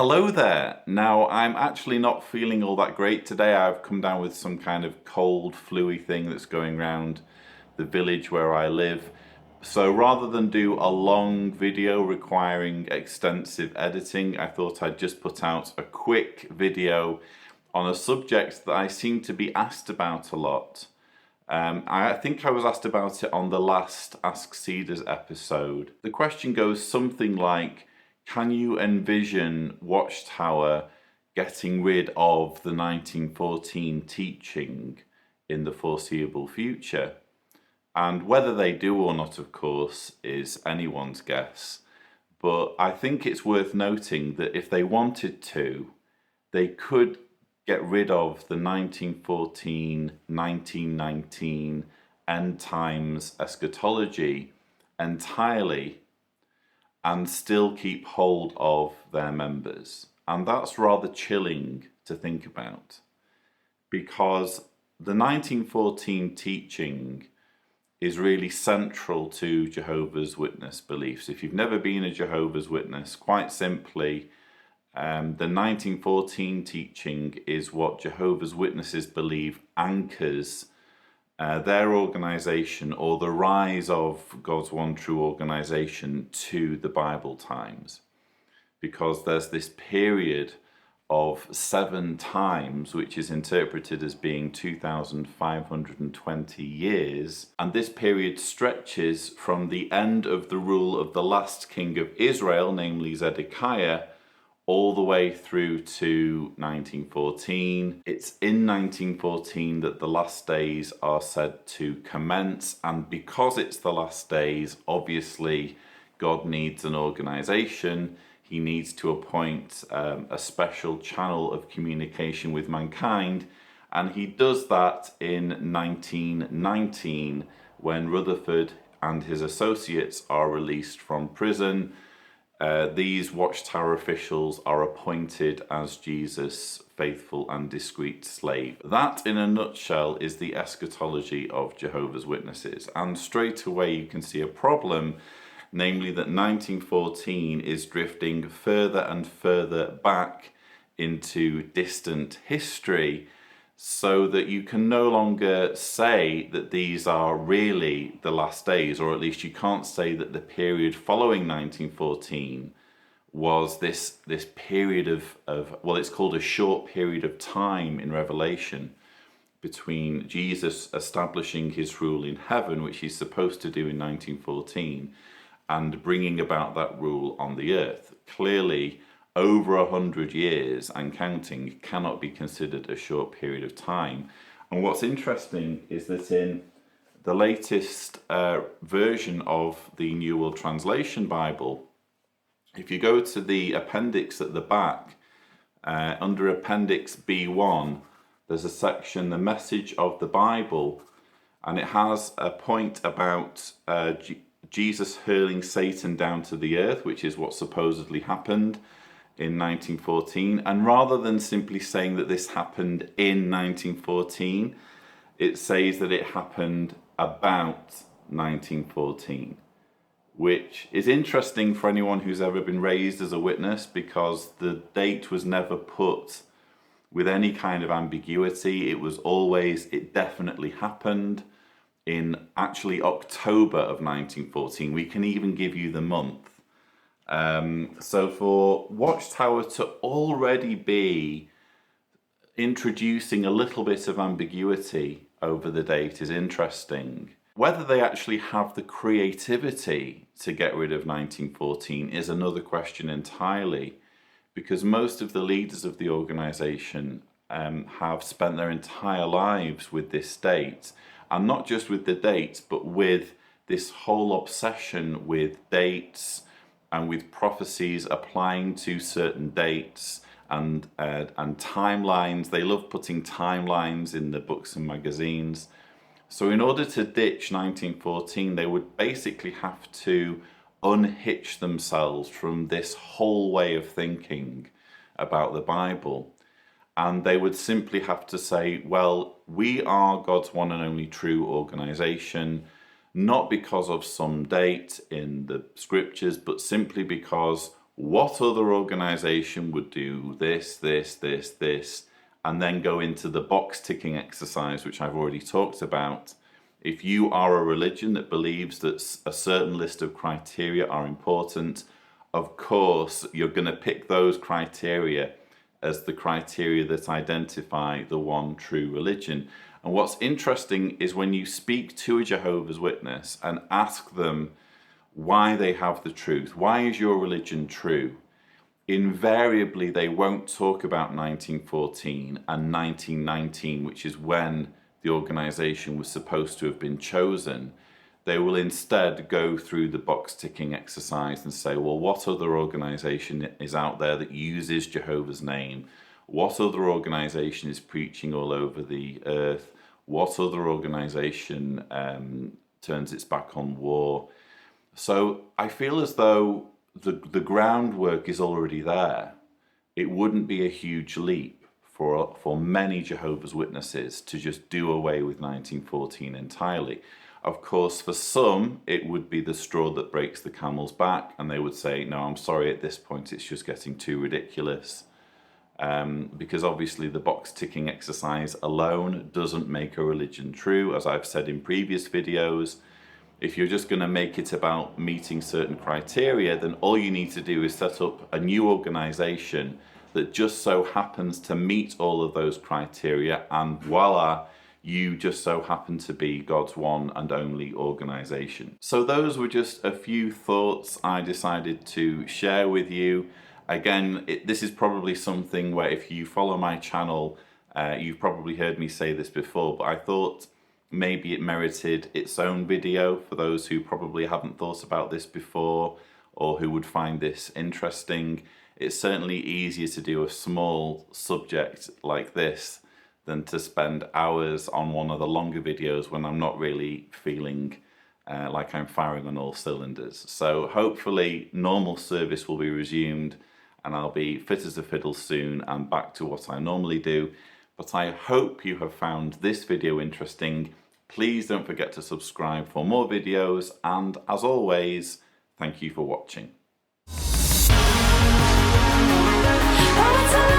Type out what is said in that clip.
Hello there. Now, I'm actually not feeling all that great today. I've come down with some kind of cold, flu-y thing that's going around the village where I live. So rather than do a long video requiring extensive editing, I thought I'd just put out a quick video on a subject that I seem to be asked about a lot. I think I was asked about it on the last Ask Cedars episode. The question goes something like, can you envision Watchtower getting rid of the 1914 teaching in the foreseeable future? And whether they do or not, of course, is anyone's guess. But I think it's worth noting that if they wanted to, they could get rid of the 1914, 1919 end times eschatology entirely and still keep hold of their members. And that's rather chilling to think about, because the 1914 teaching is really central to Jehovah's Witness beliefs. If you've never been a Jehovah's Witness, quite simply, the 1914 teaching is what Jehovah's Witnesses believe anchors their organization, or the rise of God's one true organization, to the Bible times. Because there's this period of 7 times, which is interpreted as being 2,520 years. And this period stretches from the end of the rule of the last king of Israel, namely Zedekiah, all the way through to 1914. It's in 1914 that the last days are said to commence, and because it's the last days, obviously God needs an organization. He needs to appoint a special channel of communication with mankind, and he does that in 1919 when Rutherford and his associates are released from prison. These Watchtower officials are appointed as Jesus' faithful and discreet slave. That, in a nutshell, is the eschatology of Jehovah's Witnesses. And straight away you can see a problem, namely that 1914 is drifting further and further back into distant history, so that you can no longer say that these are really the last days, or at least you can't say that the period following 1914 was this period of, well, it's called a short period of time in Revelation between Jesus establishing his rule in heaven, which he's supposed to do in 1914, and bringing about that rule on the earth. Clearly, over 100 years and counting cannot be considered a short period of time. And what's interesting is that in the latest version of the New World Translation Bible, if you go to the appendix at the back, under Appendix B1, there's a section, the message of the Bible, and it has a point about Jesus hurling Satan down to the earth, which is what supposedly happened in 1914. And rather than simply saying that this happened in 1914, it says that it happened about 1914, which is interesting for anyone who's ever been raised as a witness, because the date was never put with any kind of ambiguity. It was always, it definitely happened in actually October of 1914. We can even give you the month. So for Watchtower to already be introducing a little bit of ambiguity over the date is interesting. Whether they actually have the creativity to get rid of 1914 is another question entirely, because most of the leaders of the organization have spent their entire lives with this date, and not just with the dates, but with this whole obsession with dates and with prophecies applying to certain dates and timelines. They love putting timelines in the books and magazines. So in order to ditch 1914, they would basically have to unhitch themselves from this whole way of thinking about the Bible. And they would simply have to say, well, we are God's one and only true organization, not because of some date in the scriptures, but simply because what other organization would do this, this, this, this, and then go into the box ticking exercise, which I've already talked about. If you are a religion that believes that a certain list of criteria are important, of course, you're going to pick those criteria as the criteria that identify the one true religion. And what's interesting is when you speak to a Jehovah's Witness and ask them why they have the truth, why is your religion true? Invariably, they won't talk about 1914 and 1919, which is when the organization was supposed to have been chosen. They will instead go through the box ticking exercise and say, well, what other organization is out there that uses Jehovah's name? What other organization is preaching all over the earth? What other organization turns its back on war? So I feel as though the groundwork is already there. It wouldn't be a huge leap for many Jehovah's Witnesses to just do away with 1914 entirely. Of course, for some, it would be the straw that breaks the camel's back, and they would say, no, I'm sorry, at this point it's just getting too ridiculous. Because obviously the box ticking exercise alone doesn't make a religion true, as I've said in previous videos. If you're just going to make it about meeting certain criteria, then all you need to do is set up a new organization that just so happens to meet all of those criteria, and voila, you just so happen to be God's one and only organization. So those were just a few thoughts I decided to share with you. Again, this is probably something where if you follow my channel, you've probably heard me say this before, but I thought maybe it merited its own video for those who probably haven't thought about this before or who would find this interesting. It's certainly easier to do a small subject like this than to spend hours on one of the longer videos when I'm not really feeling like I'm firing on all cylinders. So hopefully normal service will be resumed and I'll be fit as a fiddle soon and back to what I normally do. But I hope you have found this video interesting. Please don't forget to subscribe for more videos, and as always, thank you for watching. All the time.